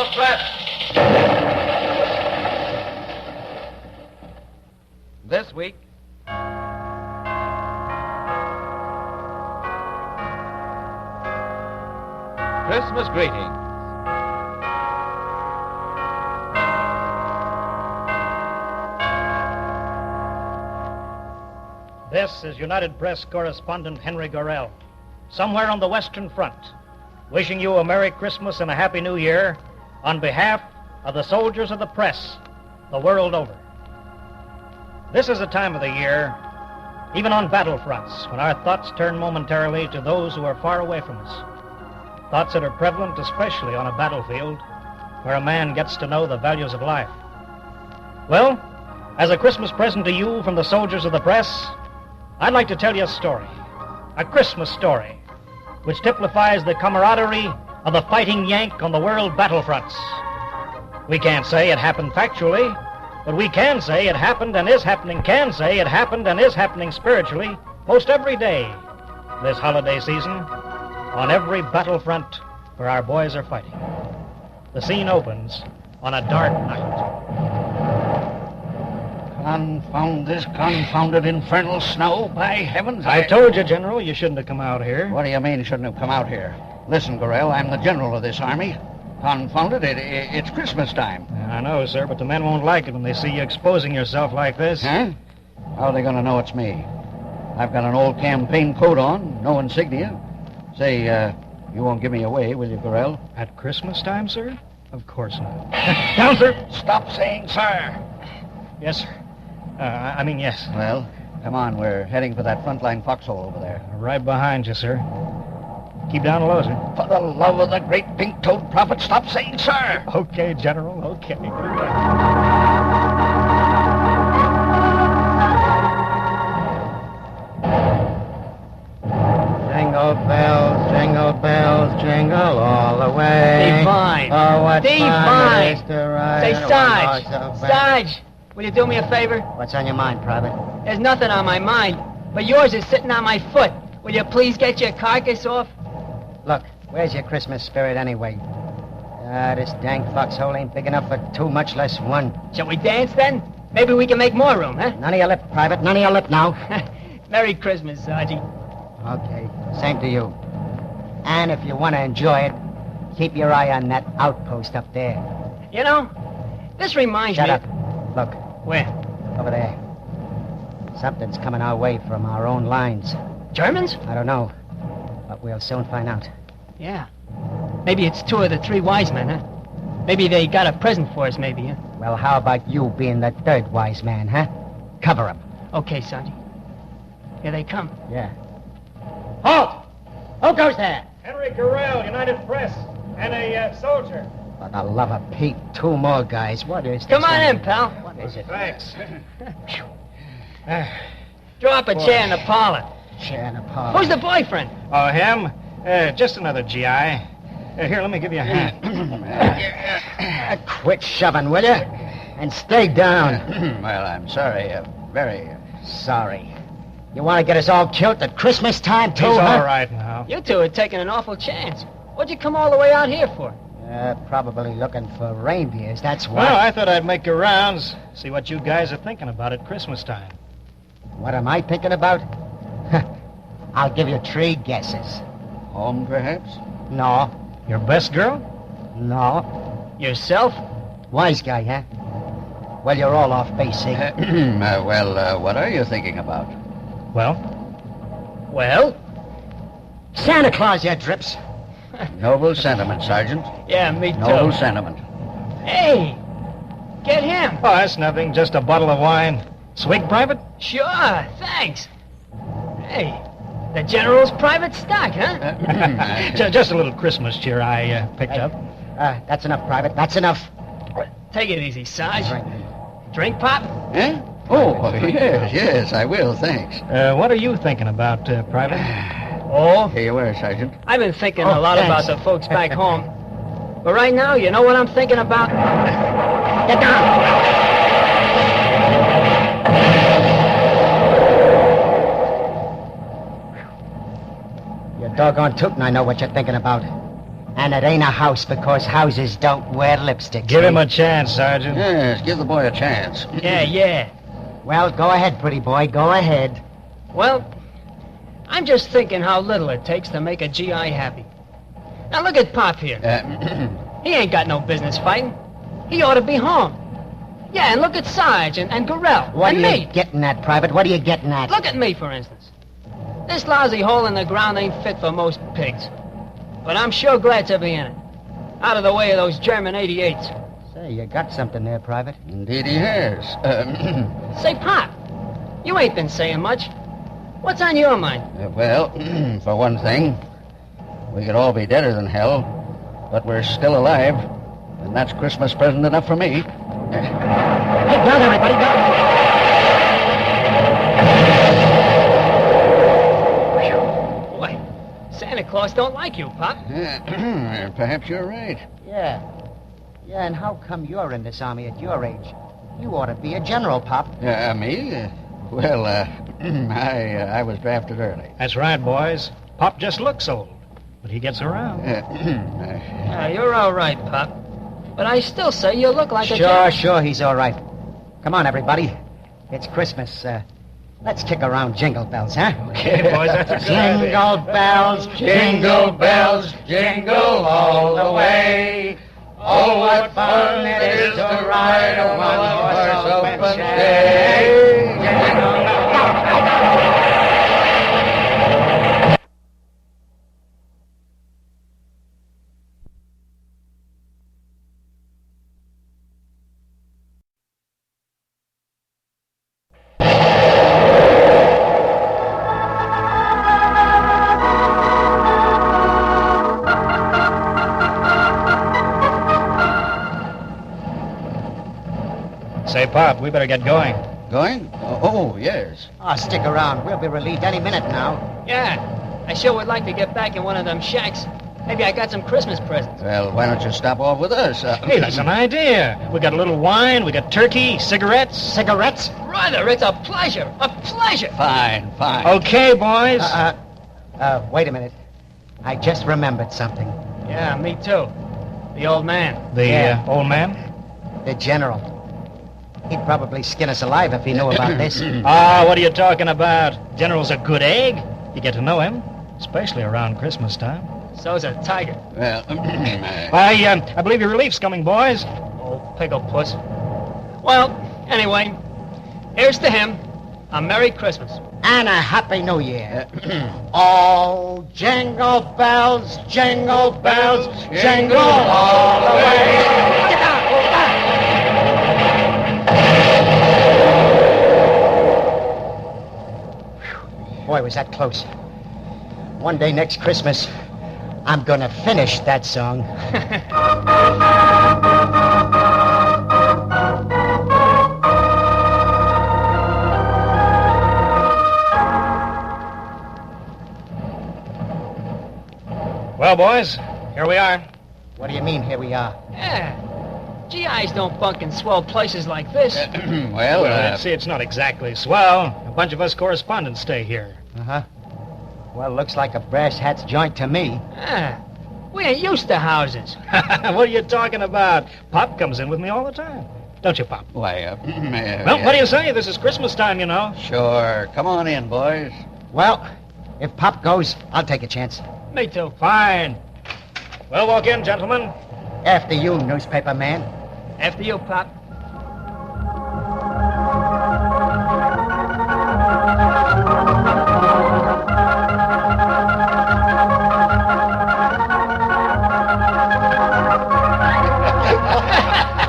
the press. This week, Christmas greetings. This is United Press correspondent Henry Gorrell, somewhere on the Western Front, wishing you a Merry Christmas and a Happy New Year on behalf of the soldiers of the press the world over. This is a time of the year, even on battlefronts, when our thoughts turn momentarily to those who are far away from us. Thoughts that are prevalent especially on a battlefield where a man gets to know the values of life. Well, as a Christmas present to you from the soldiers of the press, I'd like to tell you a story, a Christmas story, which typifies the camaraderie of the fighting Yank on the world battlefronts. We can't say it happened factually, but we can say it happened and is happening, spiritually most every day this holiday season on every battlefront where our boys are fighting. The scene opens on a dark night. Confound this confounded infernal snow, by heavens. I told you, General, you shouldn't have come out here. What do you mean, shouldn't have come out here? Listen, Gorrell, I'm the general of this army. Confound it, it's Christmas time. I know, sir, but the men won't like it when they see you exposing yourself like this. Huh? How are they going to know it's me? I've got an old campaign coat on, no insignia. Say, you won't give me away, will you, Gorrell? At Christmas time, sir? Of course not. Down, sir! Stop saying sir! Yes, sir. Yes. Well, come on, we're heading for that frontline foxhole over there. Right behind you, sir. Keep down low, sir. For the love of the great pink-toed prophet, stop saying sir! Okay, General, okay. Jingle bells, jingle all the way. Divine. Oh, what Divine. fun it is to ride. Say, a Sarge. one-horse open. Sarge, will you do me a favor? What's on your mind, Private? There's nothing on my mind, but yours is sitting on my foot. Will you please get your carcass off? Look, where's your Christmas spirit anyway? This dang foxhole ain't big enough for two, much less one. Shall we dance then? Maybe we can make more room, huh? None of your lip, Private. None of your lip now. Merry Christmas, Sergeant. Okay, same to you. And if you want to enjoy it, keep your eye on that outpost up there. You know, this reminds Shut me... up. Look, Where? over there. Something's coming our way from our own lines. Germans? I don't know, but we'll soon find out. Yeah. Maybe it's two of the three wise men, huh? Maybe they got a present for us, maybe, huh? Well, how about you being the third wise man, huh? Cover him. Okay, Sergeant. Here they come. Yeah. Halt! Who goes there? Henry Gorrell, United Press, and a soldier. For the love of Pete, two more guys. What is this? Come on in, pal. What is it? Thanks. Draw up a chair in the parlor. Chair in a parlor. Who's the boyfriend? Oh, him? Just another GI. Here, let me give you a hand. Quit shoving, will you? And stay down. Well, I'm sorry, very... Sorry. You want to get us all killed at Christmas time, too, He's huh? all right now. You two are taking an awful chance. What'd you come all the way out here for? Probably looking for reindeers, that's why. Well, I thought I'd make your rounds, see what you guys are thinking about at Christmas time. What am I thinking about? I'll give you three guesses. Home, perhaps? No. Your best girl? No. Yourself? Wise guy, huh? Well, you're all off base, see? What are you thinking about? Well? Santa Claus, you drips. Noble sentiment, Sergeant. Yeah, me too. Noble sentiment. Hey, get him. Oh, that's nothing, just a bottle of wine. Swig, Private? Sure, thanks. Hey, the General's private stock, huh? Just a little Christmas cheer I picked up. That's enough, Private. That's enough. Take it easy, Sarge. Drink. Drink, Pop? Eh? Oh, yes, I will, thanks. What are you thinking about, Private? Oh, Here you are, Sergeant. I've been thinking a lot thanks. about the folks back home. But right now, you know what I'm thinking about? Get down! You're doggone tootin', I know what you're thinking about. And it ain't a house because houses don't wear lipstick. Give him a chance, Sergeant. Yes, give the boy a chance. Yeah. Well, go ahead, pretty boy. Go ahead. Well, I'm just thinking how little it takes to make a GI happy. Now look at Pop here. He ain't got no business fighting. He ought to be home. Yeah, and look at Sarge and Gorrell What and are me. you getting at, Private? What are you getting at? Look at me, for instance. This lousy hole in the ground ain't fit for most pigs. But I'm sure glad to be in it. Out of the way of those German 88s. Say, you got something there, Private. Indeed he has. Say, Pop, you ain't been saying much. What's on your mind? Well, for one thing, we could all be deader than hell, but we're still alive, and that's Christmas present enough for me. Hey, down, everybody, down. Boy, Santa Claus don't like you, Pop. Perhaps you're right. Yeah. Yeah, and how come you're in this army at your age? You ought to be a general, Pop. Me? Well, I was drafted early. That's right, boys. Pop just looks old, but he gets around. Yeah, you're all right, Pop. But I still say you look like a... Sure, he's all right. Come on, everybody. It's Christmas. Let's kick around Jingle Bells, huh? Okay, boys, that's a good idea. Jingle bells, jingle all the way. Oh, what fun it is to ride a one-horse open sleigh. Say, Pop, we better get going. Going? Oh, yes. Oh, stick around. We'll be relieved any minute now. Yeah, I sure would like to get back in one of them shacks. Maybe I got some Christmas presents. Well, why don't you stop off with us? Hey, that's an idea. We got a little wine, we got turkey, cigarettes. Cigarettes? Brother, it's a pleasure. A pleasure. Fine. Okay, boys. Wait a minute. I just remembered something. Yeah, me too. The old man. The old man? The general. He'd probably skin us alive if he knew about this. What are you talking about? General's a good egg. You get to know him, especially around Christmas time. So's a tiger. Well, I believe your relief's coming, boys. Old pickle puss. Well, anyway, here's to him. A Merry Christmas. And a Happy New Year. Oh, jingle bells, jingle all the way. Get down, Boy, was that close. One day next Christmas, I'm gonna finish that song. Well, boys, here we are. What do you mean, here we are? Yeah. GIs don't bunk in swell places like this. well, See, it's not exactly swell. A bunch of us correspondents stay here. Uh-huh. Well, looks like a brass hat's joint to me. Yeah. We ain't used to houses. What are you talking about? Pop comes in with me all the time. Don't you, Pop? why, Well, what do you say? This is Christmas time, you know. Sure. Come on in, boys. Well, if Pop goes, I'll take a chance. Me too. Fine. Well, walk in, gentlemen. After you, newspaper man. After you, Pop.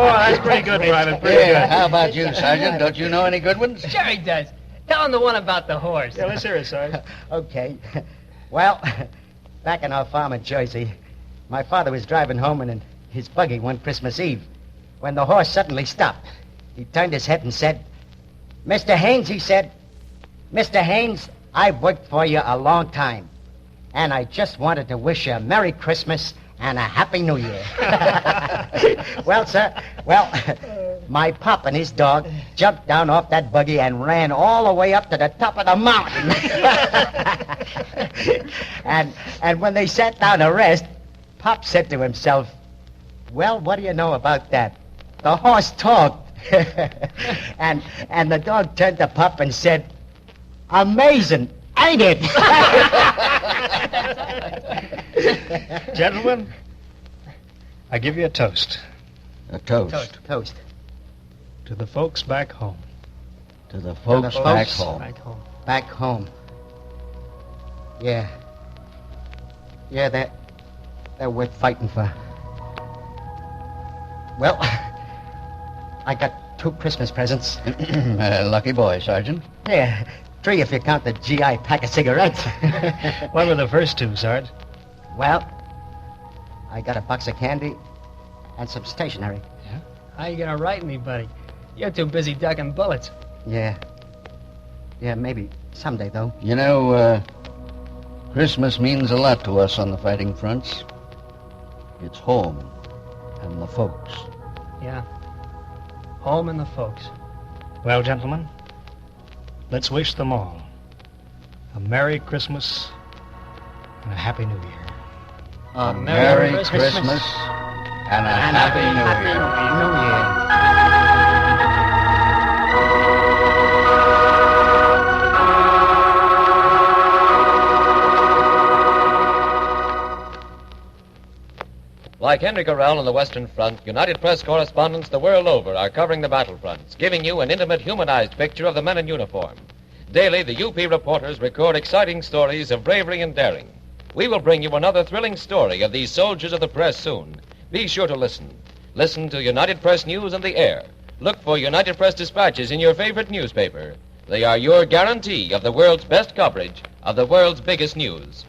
Oh, that's pretty good, Private. Pretty Yeah, good. how about you, Sergeant? Don't you know any good ones? Sure he does. Tell him the one about the horse. Yeah, let's hear it, Sarge. Okay. Well, back in our farm in Jersey, my father was driving home in his buggy one Christmas Eve when the horse suddenly stopped. He turned his head and said, "Mr. Haynes," he said, "Mr. Haynes, I've worked for you a long time, and I just wanted to wish you a Merry Christmas and a Happy New Year." Well, sir, my pop and his dog jumped down off that buggy and ran all the way up to the top of the mountain. And when they sat down to rest, Pop said to himself, well, what do you know about that? The horse talked. and the dog turned to Pop and said, amazing, ain't it? Gentlemen, I give you a toast. A toast. Toast. To the folks back home. To the folks back home. Back home. Back home. Yeah. Yeah, they're worth fighting for. Well, I got 2 Christmas presents. Lucky boy, Sergeant. Yeah, 3 if you count the GI pack of cigarettes. What were the first 2, Sarge? Well, I got a box of candy and some stationery. How you gonna write me, buddy? You're too busy ducking bullets. Yeah. Yeah, maybe someday, though. You know, Christmas means a lot to us on the fighting fronts. It's home and the folks. Yeah. Home and the folks. Well, gentlemen, let's wish them all a Merry Christmas and a Happy New Year. A Merry Christmas and a Happy New Year. New Year. Like Henry Gorrell on the Western Front, United Press correspondents the world over are covering the battlefronts, giving you an intimate, humanized picture of the men in uniform. Daily, the UP reporters record exciting stories of bravery and daring. We will bring you another thrilling story of these soldiers of the press soon. Be sure to listen. Listen to United Press News on the air. Look for United Press dispatches in your favorite newspaper. They are your guarantee of the world's best coverage of the world's biggest news.